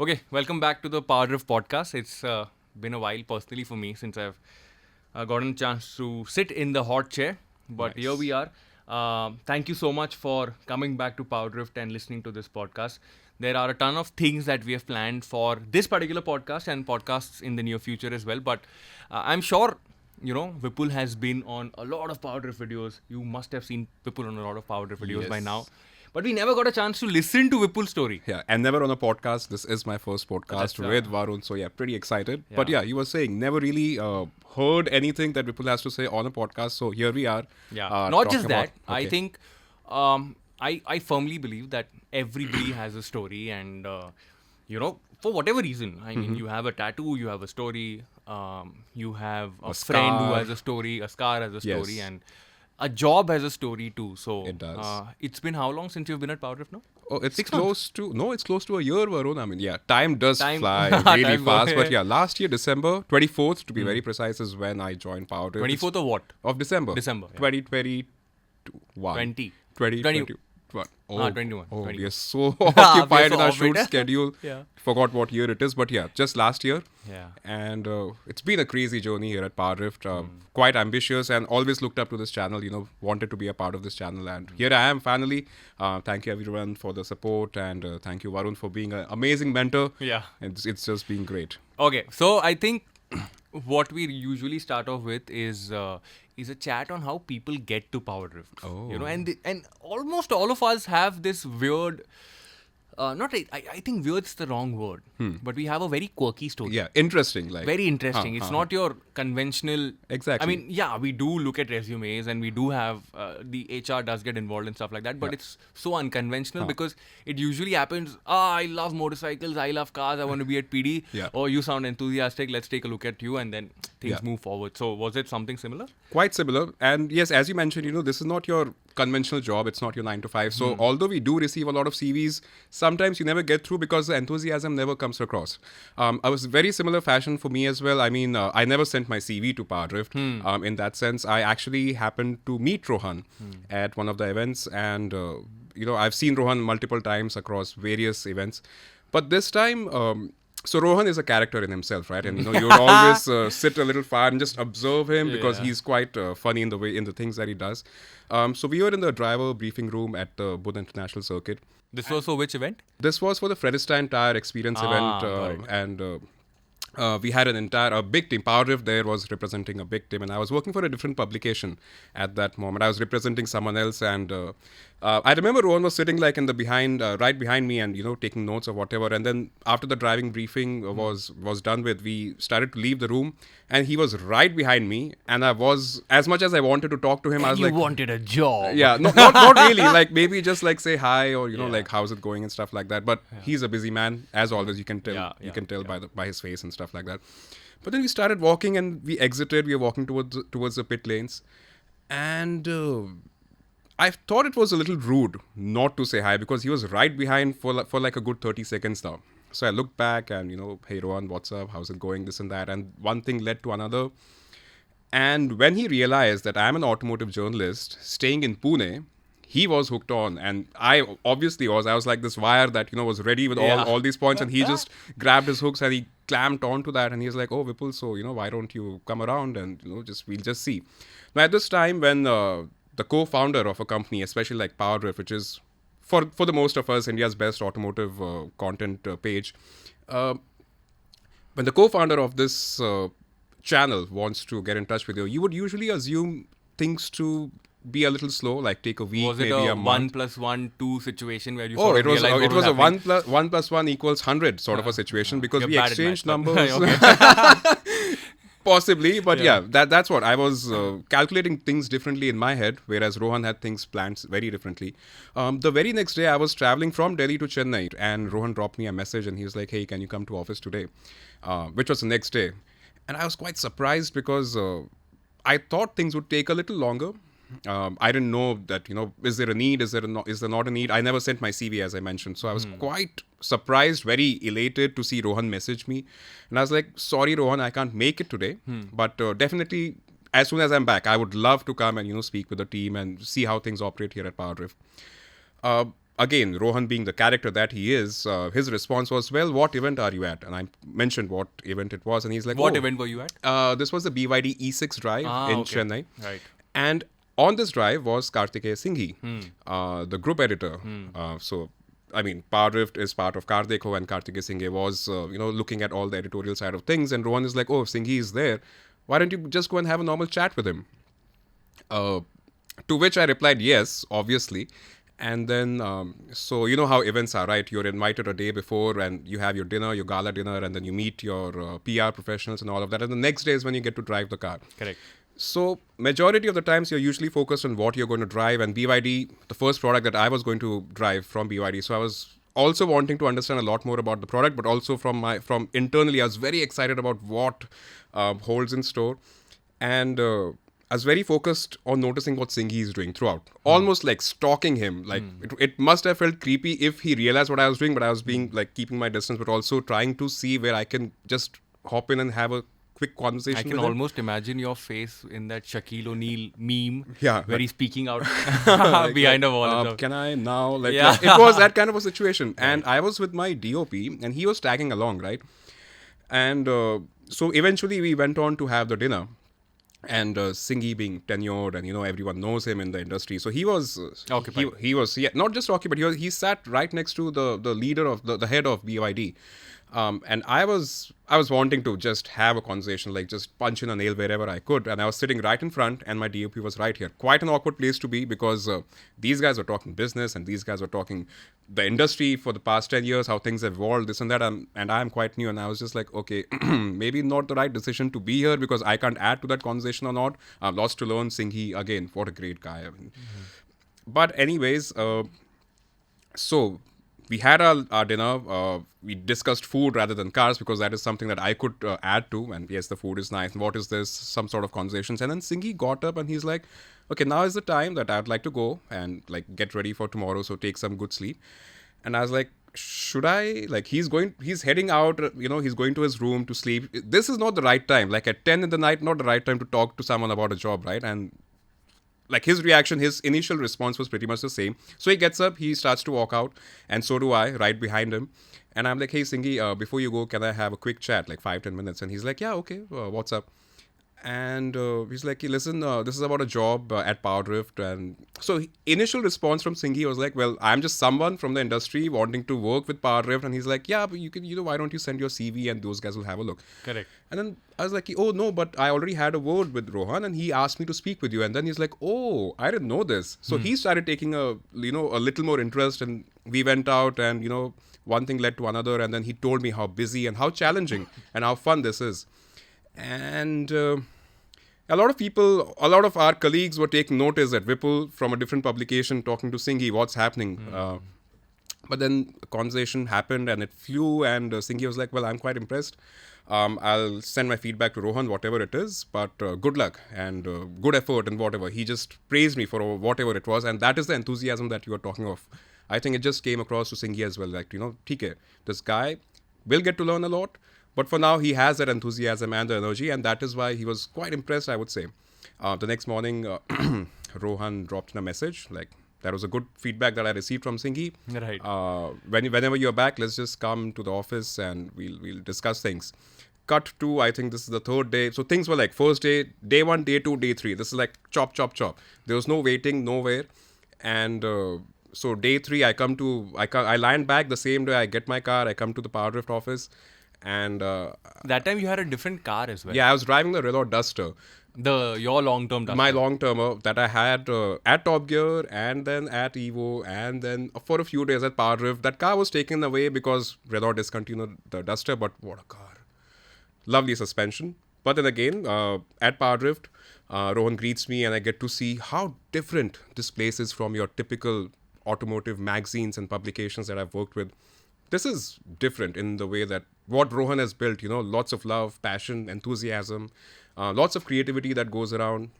Okay, welcome back to the PowerDrift Podcast. It's been a while personally for me since I've gotten a chance to sit in the hot chair. But here we are. Thank you so much for coming back to PowerDrift and listening to this podcast. There are a ton of things that we have planned for this particular podcast and podcasts in the near future as well. But I'm sure, Vipul has been on a lot of PowerDrift videos. You must have seen Vipul on a lot of PowerDrift videos by now. But we never got a chance to listen to Vipul's story. Yeah, and never on a podcast. This is my first podcast with Varun. So, pretty excited. Yeah. But you were saying, never really heard anything that Vipul has to say on a podcast. So, here we are. Yeah, not just that. I think I firmly believe that everybody has a story. And, for whatever reason. I mean, you have a tattoo, you have a story. You have a friend who has a story, a scar has a story. And a job has a story too. So it does. It's been how long since you've been at PowerDrift now? Oh, it's close to a year, Varun. I mean, time does fly really fast. But last year, December 24th, to be very precise, is when I joined PowerDrift. 24th of what? Of December. 2021. 21. Oh, 21. Oh, 21. we are so occupied in our shoot it. schedule. Forgot what year it is. But just last year. Yeah. And it's been a crazy journey here at PowerDrift. Quite ambitious and always looked up to this channel, wanted to be a part of this channel. And here I am finally. Thank you everyone for the support. And thank you, Varun, for being an amazing mentor. Yeah. It's just been great. Okay. So I think what we usually start off with is a chat on how people get to PowerDrift. Oh. And almost all of us have this weird. I think weird's the wrong word, but we have a very quirky story. Yeah, interesting. Very interesting. It's not your conventional. Exactly. I mean, we do look at resumes and we do have the HR does get involved and stuff like that, but it's so unconventional because it usually happens. I love motorcycles. I love cars. I want to be at PD. Oh, you sound enthusiastic. Let's take a look at you, and then things move forward. So, was it something similar? Quite similar. And yes, as you mentioned, this is not your conventional job. It's not your 9 to 5. So, although we do receive a lot of CVs, sometimes you never get through because the enthusiasm never comes across. I was very similar fashion for me as well. I mean, I never sent my CV to PowerDrift. In that sense, I actually happened to meet Rohan at one of the events. And, I've seen Rohan multiple times across various events. But this time... So Rohan is a character in himself, right? And you would always sit a little far and just observe him because he's quite funny in the things that he does. So we were in the driver briefing room at the Buddha International Circuit. This was for which event? This was for the Fredestein Tire Experience event, and we had a big team. PowerDrift there was representing a big team, and I was working for a different publication at that moment. I was representing someone else, and I remember Rohan was sitting like in the right behind me, and taking notes or whatever. And then after the driving briefing was done with, we started to leave the room, and he was right behind me. And I was, as much as I wanted to talk to him, I was like, you wanted a job. Yeah, not really. Like maybe just like say hi or like how's it going and stuff like that. But he's a busy man, as always. You can tell. You can tell by his face and stuff like that. But then we started walking and we exited. We were walking towards the pit lanes, and I thought it was a little rude not to say hi because he was right behind for like a good 30 seconds now. So I looked back and hey Rohan, what's up? How's it going? This and that, and one thing led to another. And when he realized that I'm an automotive journalist staying in Pune, he was hooked on, and I obviously was. I was like this wire that was ready with all these points, and he just grabbed his hooks and he clamped onto that, and he's like, "Oh, Vipul, so why don't you come around and we'll just see." Now at this time, when the co-founder of a company, especially like PowerDrift, which is for the most of us India's best automotive content page, when the co-founder of this channel wants to get in touch with you, you would usually assume things to be a little slow, like take a week, was it maybe a month. 1+1, 2 situation where you it was a happening? 1+1 equals 100 sort of a situation because we exchanged numbers. Possibly, but that's what I was calculating things differently in my head, whereas Rohan had things planned very differently. The very next day, I was traveling from Delhi to Chennai, and Rohan dropped me a message, and he was like, "Hey, can you come to office today?" Which was the next day, and I was quite surprised because I thought things would take a little longer. I didn't know that, is there a need? Is there not a need? I never sent my CV, as I mentioned. So I was quite surprised, very elated to see Rohan message me. And I was like, sorry, Rohan, I can't make it today. But definitely, as soon as I'm back, I would love to come and, speak with the team and see how things operate here at PowerDrift. again, Rohan being the character that he is, his response was, well, what event are you at? And I mentioned what event it was. And he's like, what event were you at? This was the BYD E6 drive in okay. Chennai. Right. And on this drive was Kartikeya Singhi, the group editor. So, I mean, PowerDrift is part of Kardeko, and Kartikeya Singhi was, looking at all the editorial side of things. And Rohan is like, oh, Singhi is there. Why don't you just go and have a normal chat with him? To which I replied, yes, obviously. And then, so you know how events are, right? You're invited a day before and you have your dinner, your gala dinner, and then you meet your PR professionals and all of that. And the next day is when you get to drive the car. Correct. So majority of the times you're usually focused on what you're going to drive. And BYD, the first product that I was going to drive from BYD. So I was also wanting to understand a lot more about the product, but also from internally, I was very excited about what holds in store. And I was very focused on noticing what Singhi is doing throughout. Almost like stalking him. Like it must have felt creepy if he realized what I was doing, but I was being like keeping my distance, but also trying to see where I can just hop in and have a quick conversation. I can almost imagine your face in that Shaquille O'Neal meme, where he's speaking out behind a wall. Can I now? It was that kind of a situation. And I was with my DOP and he was tagging along, right? And so eventually we went on to have the dinner. And Singhi being tenured, and everyone knows him in the industry, so he was he was not just occupied. He sat right next to the leader of the head of BYD, and I was wanting to just have a conversation, like just punch in a nail wherever I could, and I was sitting right in front, and my DOP was right here. Quite an awkward place to be, because these guys were talking business, and these guys were talking the industry for the past 10 years, how things have evolved, this and that, and I'm quite new, and I was just like, okay, maybe not the right decision to be here, because I can't add to that conversation or not. Lots to learn. Singhi, again, what a great guy. I mean, but anyways, so we had our dinner. We discussed food rather than cars, because that is something that I could add to. And yes, the food is nice. And what is this? Some sort of conversations. And then Singhi got up and he's like, okay, now is the time that I'd like to go and like get ready for tomorrow. So take some good sleep. And I was like, should I? Like, he's heading out, he's going to his room to sleep. This is not the right time. Like at 10 in the night, not the right time to talk to someone about a job, right? And like his reaction, his initial response was pretty much the same. So he gets up, he starts to walk out, and so do I, right behind him. And I'm like, hey, Singhi, before you go, can I have a quick chat, like 5-10 minutes? And he's like, yeah, okay, what's up? And he's like, hey, listen, this is about a job at PowerDrift. And so initial response from Singhi was like, well, I'm just someone from the industry wanting to work with PowerDrift. And he's like, yeah, but you can, why don't you send your CV and those guys will have a look. Correct. And then I was like, oh, no, but I already had a word with Rohan and he asked me to speak with you. And then he's like, oh, I didn't know this. So he started taking a little more interest, and we went out, and, one thing led to another. And then he told me how busy and how challenging and how fun this is. And a lot of our colleagues were taking notice at Vipul from a different publication, talking to Singhi, what's happening. But then the conversation happened and it flew, and Singhi was like, well, I'm quite impressed. I'll send my feedback to Rohan, whatever it is, but good luck and good effort and whatever. He just praised me for whatever it was, and that is the enthusiasm that you are talking of. I think it just came across to Singhi as well, like, TK, this guy will get to learn a lot, but for now he has that enthusiasm and the energy, and that is why he was quite impressed, I would say. The next morning, Rohan dropped in a message, like, that was a good feedback that I received from Singhi. Right. Whenever you're back, let's just come to the office and we'll discuss things. Cut to, I think this is the third day. So things were like first day 1, day 2, day 3. This is like chop, chop, chop. There was no waiting, nowhere. And so day 3, I land back the same day. I get my car. I come to the PowerDrift office. And that time you had a different car as well. Yeah, I was driving the Renault Duster. Your long-term Duster. My long-termer that I had at Top Gear, and then at Evo, and then for a few days at PowerDrift. That car was taken away because Renault discontinued the Duster, but what a car. Lovely suspension. But then again, at PowerDrift, Rohan greets me and I get to see how different this place is from your typical automotive magazines and publications that I've worked with. This is different in the way that what Rohan has built, lots of love, passion, enthusiasm, lots of creativity that goes around.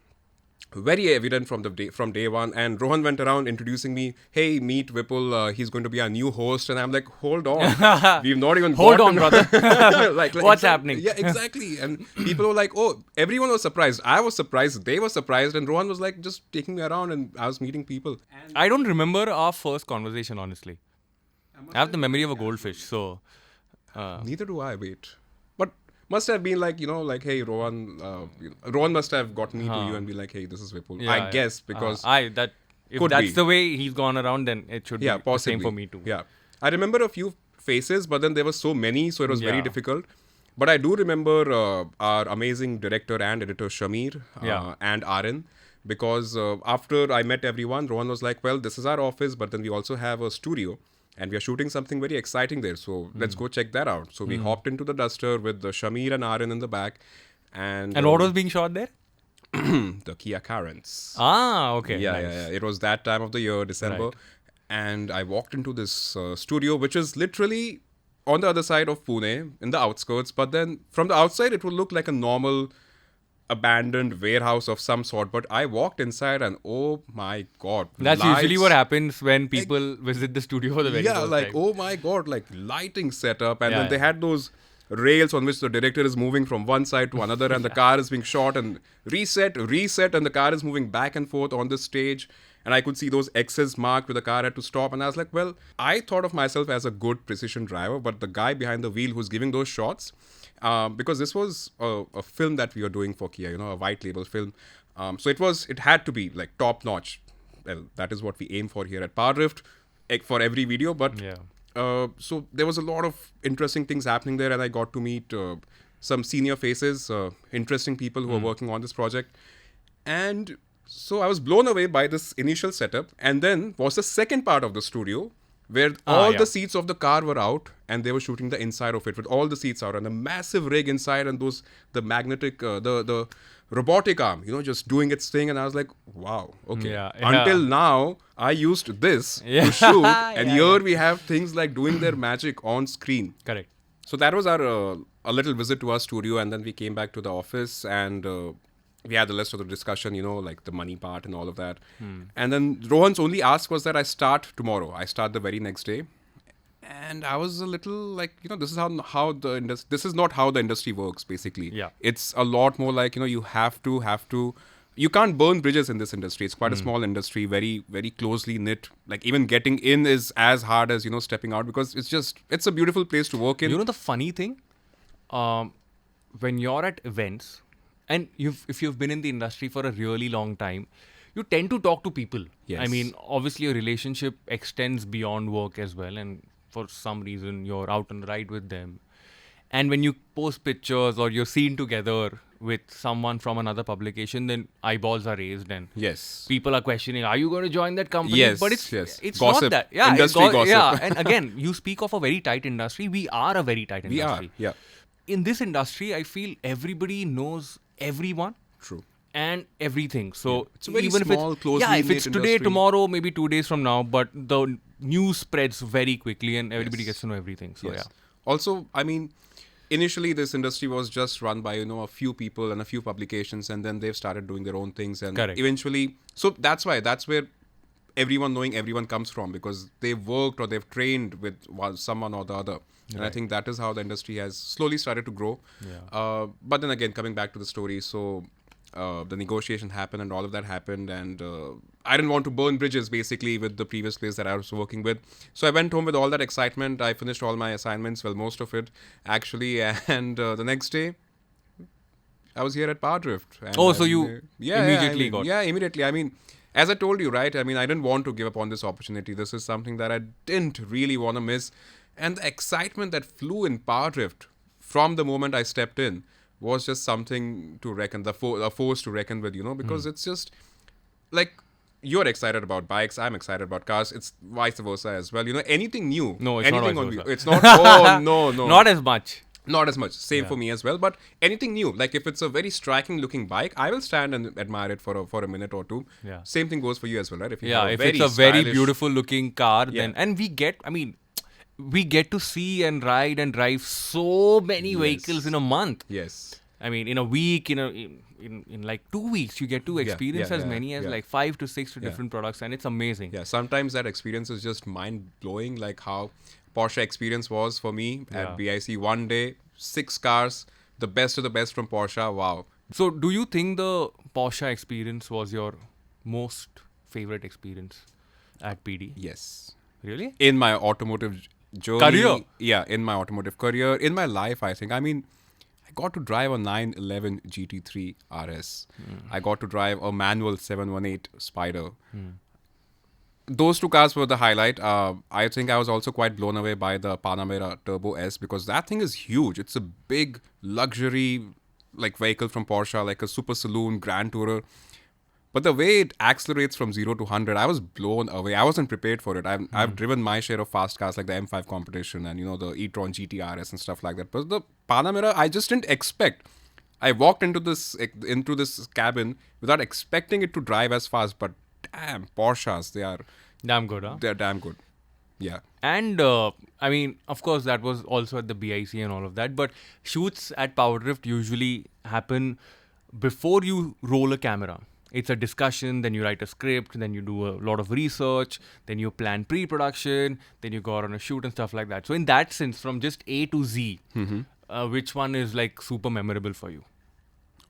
very evident from day one. And Rohan went around introducing me. Hey, meet Vipul. He's going to be our new host. And I'm like, hold on, we've not even Hold gotten on, brother. like What's happening? Yeah, exactly. And people were like, oh, everyone was surprised. I was surprised. They were surprised. And Rohan was like just taking me around, and I was meeting people. I don't remember our first conversation, honestly. I have the memory of a goldfish, so. Neither do I. Wait, but must have been like, like, hey, Rohan. Rohan must have got me to you and be like, hey, this is Vipul. Yeah, I guess because if could that's be. the way he's gone around, then it should be possibly. the same for me too. Yeah, I remember a few faces, but then there were so many, so it was very difficult. But I do remember our amazing director and editor Shamir and Aaron, because after I met everyone, Rohan was like, well, this is our office, but then we also have a studio. And we are shooting something very exciting there. So let's go check that out. So we hopped into the Duster with the Shamir and Aaron in the back. And what was being shot there? The Kia Carens. Ah, okay. Yeah, nice. yeah. It was that time of the year, December. Right. And I walked into this studio, which is literally on the other side of Pune, in the outskirts. But then from the outside, it would look like a normal abandoned warehouse of some sort, but I walked inside and oh my god, that's lights. Usually what happens when people visit the studio for the very first like time. oh my god, like lighting setup, and Yeah, then they had those rails on which the director is moving from one side to another, and the car is being shot and reset, and the car is moving back and forth on the stage. And I could see those X's marked where the car had to stop. And I was like, well, I thought of myself as a good precision driver, but the guy behind the wheel who's giving those shots, because this was a film that we were doing for Kia, a white label film. So it had to be like top notch. Well, that is what we aim for here at PowerDrift for every video. But so there was a lot of interesting things happening there, and I got to meet some senior faces, interesting people who were working on this project. And so I was blown away by this initial setup. And then was the second part of the studio, where all the seats of the car were out and they were shooting the inside of it with all the seats out and a massive rig inside and the magnetic, the robotic arm, just doing its thing. And I was like, wow, okay. Until now, I used this to shoot, and here we have things like doing their magic on screen. Correct. So that was our a little visit to our studio, and then we came back to the office and we had the rest of the discussion, like the money part and all of that. And then Rohan's only ask was that I start tomorrow. I start the very next day. And I was a little like, this is how the industry, this is not how the industry works, basically. Yeah. It's a lot more like, you have to, you can't burn bridges in this industry. It's quite a small industry, very, very closely knit. Like even getting in is as hard as, stepping out, because it's a beautiful place to work in. The funny thing, when you're at events, and if you've been in the industry for a really long time, you tend to talk to people. Yes. I mean, obviously a relationship extends beyond work as well, and for some reason you're out on a ride with them. And when you post pictures or you're seen together with someone from another publication, then eyeballs are raised and people are questioning, are you going to join that company? Yes, but it's gossip. not that. Yeah, industry gossip. Yeah, and again, you speak of a very tight industry. We are a very tight industry. We are, yeah. In this industry, I feel everybody knows everyone. True. And everything. So it's a very even small, closely if it's knit today, industry. tomorrow, maybe 2 days from now, but the news spreads very quickly and everybody gets to know everything. So Also, I mean, initially this industry was just run by, a few people and a few publications, and then they've started doing their own things. And eventually, so that's where everyone knowing everyone comes from, because they've worked or they've trained with someone or the other. And I think that is how the industry has slowly started to grow. But then again, coming back to the story, so the negotiation happened and all of that happened, and I didn't want to burn bridges basically with the previous place that I was working with. So I went home with all that excitement. I finished all my assignments, well, most of it actually, and the next day I was here at PowerDrift. So you immediately got... Yeah, immediately. I mean, as I told you, right? I mean, I didn't want to give up on this opportunity. This is something that I didn't really want to miss. And the excitement that flew in PowerDrift from the moment I stepped in was just something to reckon, a force to reckon with, because it's just like, you're excited about bikes, I'm excited about cars, it's vice versa as well. Anything new. No, it's anything not vice versa. It's not, oh, no. Not as much. Not as much. Same for me as well. But anything new, like if it's a very striking looking bike, I will stand and admire it for a minute or two. Yeah. Same thing goes for you as well, right? If it's a very beautiful looking car, then, and we get to see and ride and drive so many vehicles in a month. Yes. I mean, in a week, in like 2 weeks, you get to experience as many as like 5 to 6 different products, and it's amazing. Yeah, sometimes that experience is just mind blowing, like how Porsche experience was for me at BIC. One day, 6 cars, the best of the best from Porsche. Wow. So, do you think the Porsche experience was your most favorite experience at PD? Yes. Really? In my automotive journey. Career? Yeah, in my automotive career. In my life, I think. I mean, I got to drive a 911 GT3 RS. I got to drive a manual 718 Spider. Those 2 cars were the highlight. I think I was also quite blown away by the Panamera Turbo S because that thing is huge. It's a big luxury like vehicle from Porsche, like a super saloon Grand Tourer. But the way it accelerates from 0 to 100, I was blown away. I wasn't prepared for it. I've driven my share of fast cars like the M5 competition and the e-tron GT RS and stuff like that. But the Panamera, I just didn't expect. I walked into this cabin without expecting it to drive as fast. But damn, Porsches, they are damn good, huh? They're damn good. Yeah. And I mean, of course, that was also at the BIC and all of that. But shoots at PowerDrift usually happen before you roll a camera. It's a discussion, then you write a script, then you do a lot of research, then you plan pre-production, then you go out on a shoot and stuff like that. So in that sense, from just A to Z, which one is like super memorable for you?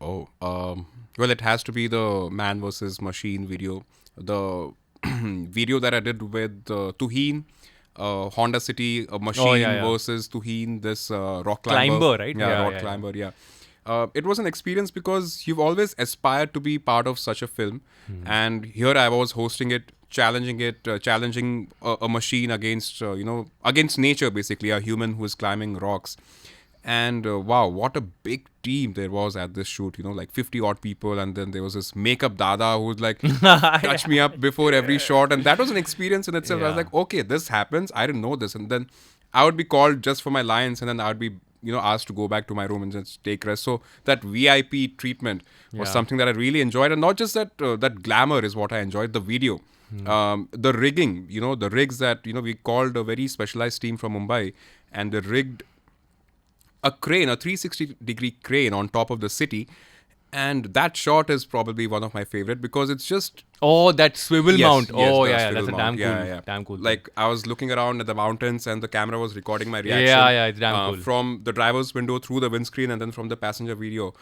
Oh, well, it has to be the man versus machine video. The video that I did with Tuhin, Honda City, a machine versus Tuhin, this rock climber. Right? Yeah, rock climber, yeah. It was an experience because you've always aspired to be part of such a film. And here I was hosting it, challenging a machine against, against nature, basically, a human who is climbing rocks. And wow, what a big team there was at this shoot, like 50 odd people. And then there was this makeup dada who would like touch me up before every shot. And that was an experience in itself. I was like, okay, this happens. I didn't know this. And then I would be called just for my lines. And then I would be asked to go back to my room and just take rest. So that VIP treatment was something that I really enjoyed. And not just that, that glamour is what I enjoyed, the video. The rigging, the rigs that, we called a very specialized team from Mumbai, and they rigged a crane, a 360-degree crane on top of the city. And that shot is probably one of my favorite because it's just... Oh, that swivel mount. Yes, that's a damn cool. Like, I was looking around at the mountains and the camera was recording my reaction. Yeah, it's damn cool. From the driver's window through the windscreen and then from the passenger video.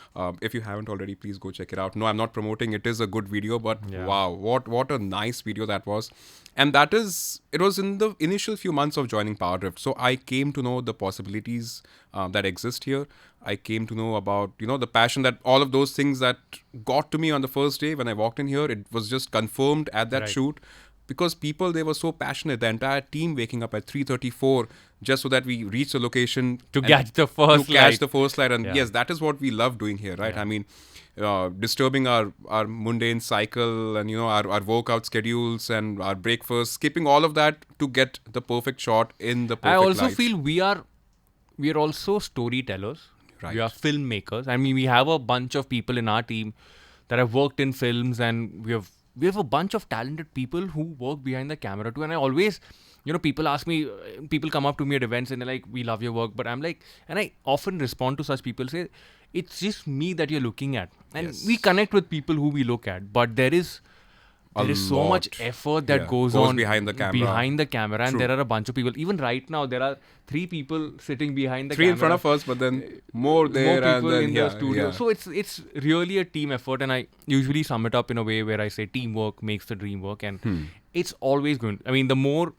If you haven't already, please go check it out. No, I'm not promoting. It is a good video, but wow, what a nice video that was. And it was in the initial few months of joining PowerDrift. So I came to know the possibilities that exist here. I came to know about, the passion that all of those things that got to me on the first day when I walked in here, it was just confirmed at that shoot because people, they were so passionate. The entire team waking up at 3:34 just so that we reach the location. To catch the first light. And yes, that is what we love doing here, right? Yeah. I mean, disturbing our mundane cycle and, our workout schedules and our breakfast, skipping all of that to get the perfect shot in the perfect I also light. feel we are also storytellers. Right. We are filmmakers. I mean, we have a bunch of people in our team that have worked in films, and we have a bunch of talented people who work behind the camera too. And I always, people ask me, people come up to me at events and they're like, we love your work. But I'm like, and I often respond to such people, say, it's just me that you're looking at. And we connect with people who we look at. But there is so much effort that goes on behind the camera. And there are a bunch of people. Even right now, there are 3 people sitting behind the camera. 3 in front of us, but then more there. More people and then, in the studio. So it's really a team effort. And I usually sum it up in a way where I say teamwork makes the dream work. And it's always going. I mean, the more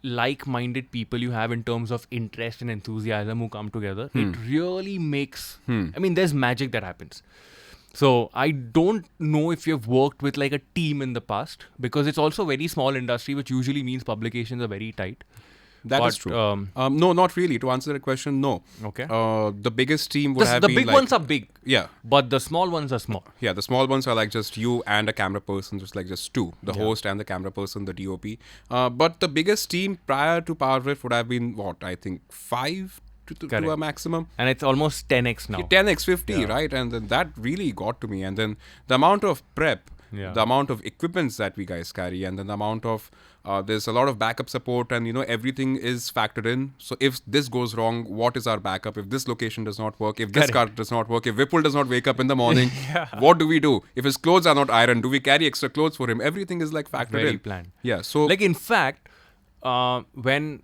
like-minded people you have in terms of interest and enthusiasm who come together, it really makes... I mean, there's magic that happens. So I don't know if you've worked with like a team in the past, because it's also a very small industry, which usually means publications are very tight. That is true. No, not really. To answer the question, no. Okay. The biggest team would have been the big ones are big. Yeah. But the small ones are small. Yeah, the small ones are like just you and a camera person, just 2. The host and the camera person, the DOP. But the biggest team prior to PowerDrift would have been, I think 5 to a maximum. And it's almost 10x now. 10x, 50, right? And then that really got to me. And then the amount of prep the amount of equipments that we guys carry, and then the amount of there's a lot of backup support, and everything is factored in. So if this goes wrong, what is our backup? If this location does not work, if this car does not work, if Vipul does not wake up in the morning, what do we do? If his clothes are not ironed, do we carry extra clothes for him? Everything is like factored in. Very planned. Yeah. So like in fact, when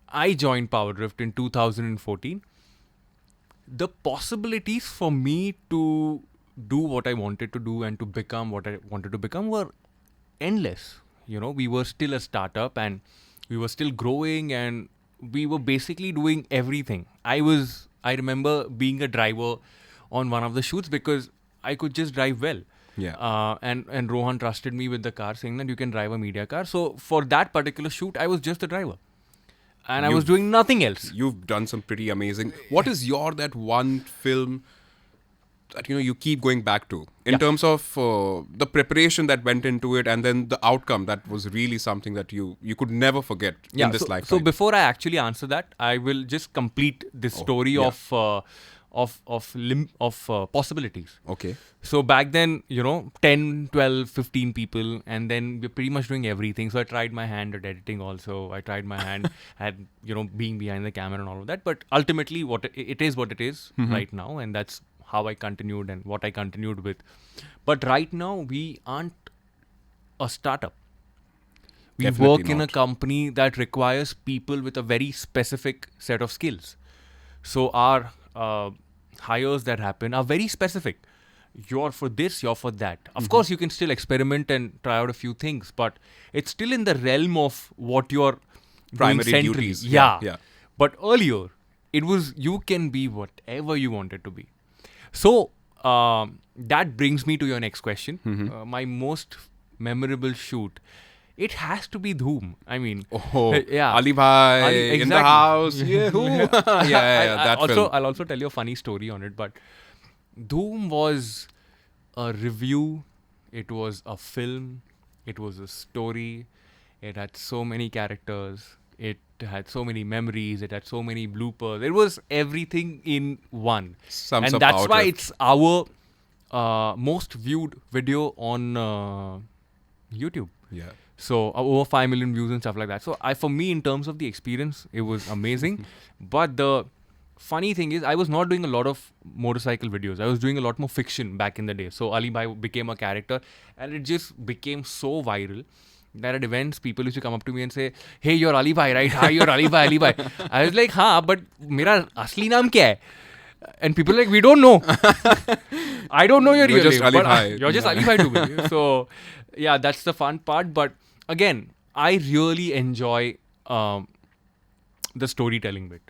I joined PowerDrift in 2014, the possibilities for me to do what I wanted to do and to become what I wanted to become were endless. We were still a startup and we were still growing and we were basically doing everything. I remember being a driver on one of the shoots because I could just drive well. Yeah. And Rohan trusted me with the car, saying that you can drive a media car. So for that particular shoot, I was just the driver. And I was doing nothing else. You've done some pretty amazing. What is that one film that you keep going back to in terms of the preparation that went into it, and then the outcome that was really something that you could never forget in this lifetime? So before I actually answer that, I will just complete this story of possibilities. Okay. So back then, 10, 12, 15 people, and then we're pretty much doing everything. So I tried my hand at editing also. I tried my hand at, being behind the camera and all of that. But ultimately, it is what it is right now. And that's how I continued and what I continued with. But right now, we aren't a startup. We work in a company that requires people with a very specific set of skills. So our hires that happen are very specific. You're for this, you're for that. Of course, you can still experiment and try out a few things, but it's still in the realm of what your primary duties. Yeah. But earlier, it was you can be whatever you wanted to be. So that brings me to your next question. My most memorable shoot. It has to be Dhoom. I mean, Ali Bhai in the house. Yeah, that film. I'll also tell you a funny story on it. But Dhoom was a review. It was a film. It was a story. It had so many characters. It had so many memories. It had so many bloopers. It was everything in one. And that's why it's our most viewed video on YouTube. Yeah. So over 5 million views and stuff like that. So for me, in terms of the experience, it was amazing. But the funny thing is, I was not doing a lot of motorcycle videos. I was doing a lot more fiction back in the day. So Ali Bhai became a character, and it just became so viral that at events, people used to come up to me and say, "Hey, you're Ali Bhai, right? Hi, you're Ali Bhai, Ali Bhai." I was like, "Haan, but mera asli naam kya hai?" And people are like, "We don't know." I don't know your real name. Ali Bhai. You're just Ali Bhai to me. So yeah, that's the fun part. But again, I really enjoy the storytelling bit.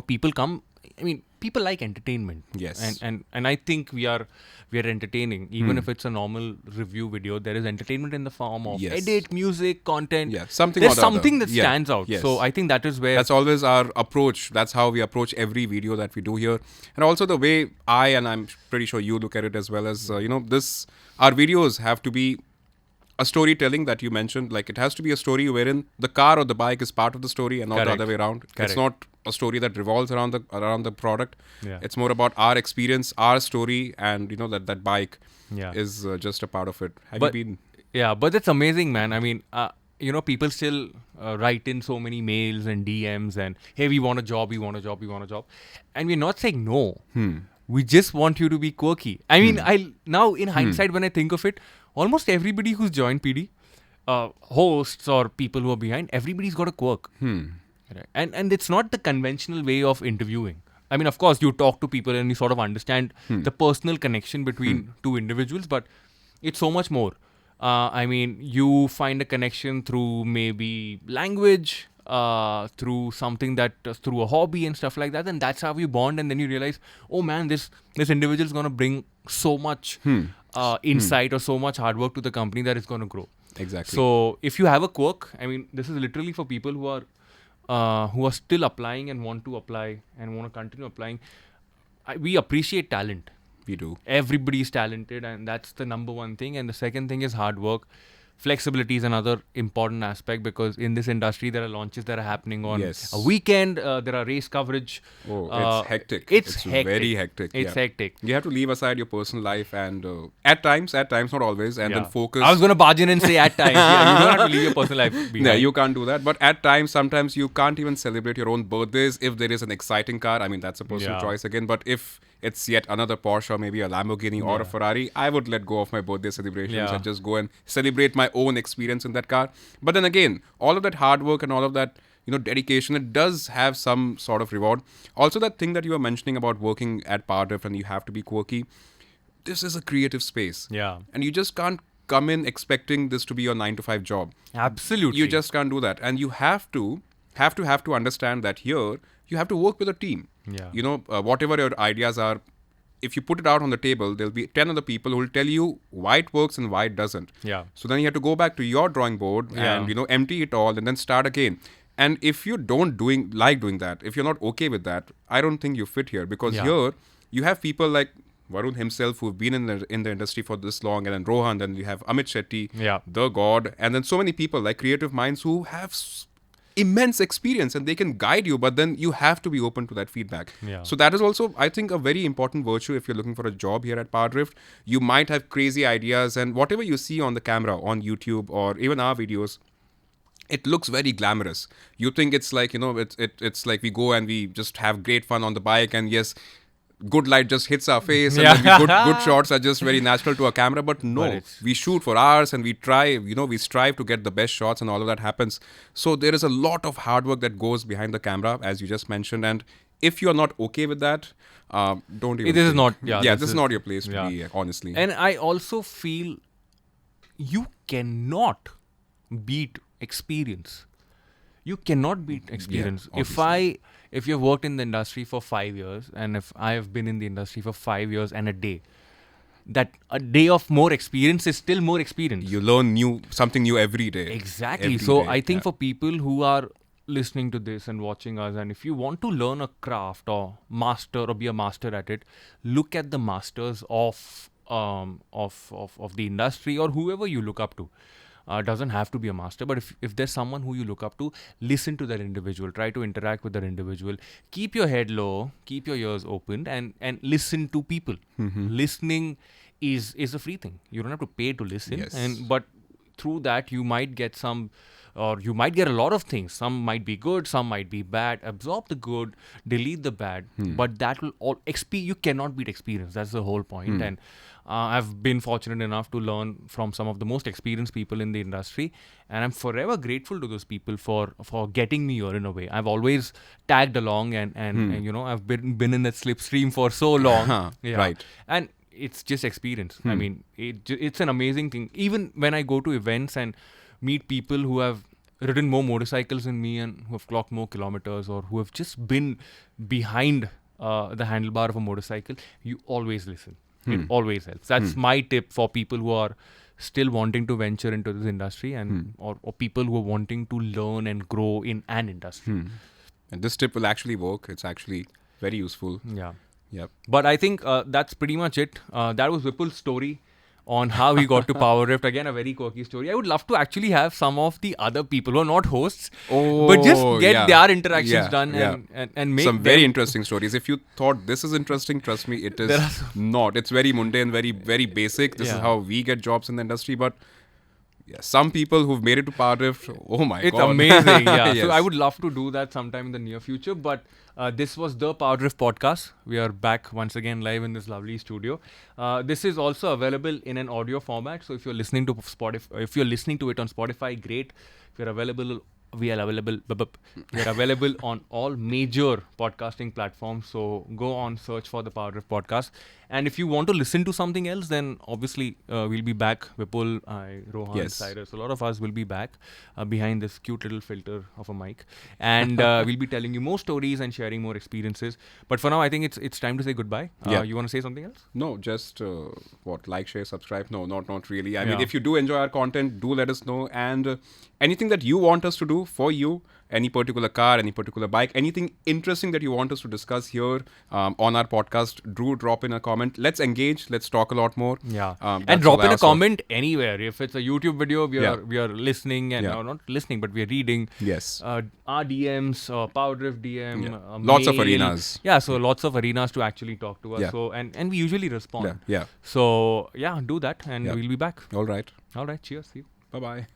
People come. I mean, people like entertainment. Yes. And I think we are entertaining. Even if it's a normal review video, there is entertainment in the form of edit, music, content. Yeah, There's something that stands out. Yes. So I think that is where... That's always our approach. That's how we approach every video that we do here. And also the way and I'm pretty sure you look at it as well as, our videos have to be a storytelling that you mentioned. Like, it has to be a story wherein the car or the bike is part of the story and not the other way around. Correct. It's not a story that revolves around the product. Yeah. It's more about our experience, our story, and that bike is just a part of it. Have you been? Yeah, but it's amazing, man. I mean, people still write in so many mails and DMs and, "Hey, we want a job, we want a job, we want a job," and we're not saying no. We just want you to be quirky. I mean, now in hindsight, when I think of it, almost everybody who's joined PD, hosts or people who are behind, everybody's got a quirk. Right? And it's not the conventional way of interviewing. I mean, of course, you talk to people and you sort of understand the personal connection between two individuals, but it's so much more. I mean, you find a connection through maybe language, through something through a hobby and stuff like that, and that's how you bond. And then you realize, oh man, this individual is going to bring so much insight or so much hard work to the company that it's going to grow. Exactly. So if you have a quirk, I mean, this is literally for people who are still applying and want to apply and want to continue applying. We appreciate talent. We do. Everybody is talented, and that's the number one thing. And the second thing is hard work. flexibility is another important aspect, because in this industry there are launches that are happening on Yes. a weekend. There are race coverage. It's hectic. It's hectic. Very hectic. It's hectic. You have to leave aside your personal life and at times, not always, and then focus. I was going to barge in and say at times. Yeah, you don't have to leave your personal life behind. Yeah, you can't do that. But at times, sometimes you can't even celebrate your own birthdays if there is an exciting car. I mean, that's a personal choice again. But if it's yet another Porsche or maybe a Lamborghini or a Ferrari, I would let go of my birthday celebrations and just go and celebrate my own experience in that car. But then again, all of that hard work and all of that, dedication, it does have some sort of reward. Also, that thing that you were mentioning about working at PowerDrift and you have to be quirky, this is a creative space. Yeah. And you just can't come in expecting this to be your 9-to-5 job. Absolutely. You just can't do that. And you have to understand that here, you have to work with a team. Yeah. Whatever your ideas are, if you put it out on the table, there'll be 10 other people who will tell you why it works and why it doesn't. Yeah. So then you have to go back to your drawing board and, empty it all and then start again. And if you don't like doing that, if you're not okay with that, I don't think you fit here, because here you have people like Varun himself who've been in the industry for this long, and then Rohan, then you have Amit Shetty, the God, and then so many people like creative minds who have immense experience and they can guide you, but then you have to be open to that feedback. So that is also, I think, a very important virtue if you're looking for a job here at PowerDrift. You might have crazy ideas, and whatever you see on the camera, on YouTube or even our videos, it looks very glamorous. You think it's like, it's like we go and we just have great fun on the bike, and yes, good light just hits our face, and then good shots are just very natural to a camera. But no, we shoot for hours and we try, we strive to get the best shots, and all of that happens. So there is a lot of hard work that goes behind the camera, as you just mentioned. And if you are not okay with that, don't even. This is not. This is not your place to be, honestly. And I also feel you cannot beat experience. You cannot beat experience. If you've worked in the industry for 5 years, and if I have been in the industry for 5 years and a day, that a day of more experience is still more experience. You learn something new every day. Exactly. So I think for people who are listening to this and watching us, and if you want to learn a craft or be a master at it, look at the masters of the industry, or whoever you look up to. Doesn't have to be a master, but if there's someone who you look up to, listen to that individual, try to interact with that individual, keep your head low, keep your ears open, and listen to people. Listening is a free thing. You don't have to pay to listen, but through that you might get you might get a lot of things. Some might be good, some might be bad. Absorb the good, delete the bad, but that will all you cannot beat experience. That's the whole point. And I've been fortunate enough to learn from some of the most experienced people in the industry, and I'm forever grateful to those people for getting me here in a way. I've always tagged along and I've been in that slipstream for so long. Right. And it's just experience. I mean, it's an amazing thing. Even when I go to events and meet people who have ridden more motorcycles than me and who have clocked more kilometers, or who have just been behind the handlebar of a motorcycle, you always listen. It always helps. That's my tip for people who are still wanting to venture into this industry, and or people who are wanting to learn and grow in an industry. And this tip will actually work. It's actually very useful. Yeah. Yep. But I think that's pretty much it. That was Vipul's story on how he got to PowerDrift. Again, a very quirky story. I would love to actually have some of the other people who are not hosts, but just get their interactions done and make some very interesting stories. If you thought this is interesting, trust me, it is not. It's very mundane, very, very basic. This is how we get jobs in the industry. But some people who've made it to PowerDrift, oh my God. It's amazing. So I would love to do that sometime in the near future. But this was the PowerDrift Podcast. We are back once again live in this lovely studio. This is also available in an audio format. So if you're listening to it on Spotify, great. If you're available, we are available on all major podcasting platforms. So go on, search for the PowerDrift Podcast. And if you want to listen to something else, then obviously we'll be back. Vipul, Rohan, Cyrus, a lot of us will be back behind this cute little filter of a mic. And we'll be telling you more stories and sharing more experiences. But for now, I think it's time to say goodbye. You want to say something else? No, just like, share, subscribe? No, not really. I mean, if you do enjoy our content, do let us know. And anything that you want us to do, for you. Any particular car, any particular bike, anything interesting that you want us to discuss here on our podcast, do drop in a comment. Let's engage. Let's talk a lot more. Yeah. And drop in a comment anywhere. If it's a YouTube video, we are listening and not listening, but we are reading. Yes. Our DMs, PowerDrift DM. Lots of mail. arenas. Yeah. So lots of arenas to actually talk to us. Yeah. So and we usually respond. Yeah. So yeah, do that and we'll be back. All right. All right. Cheers. See you. Bye-bye.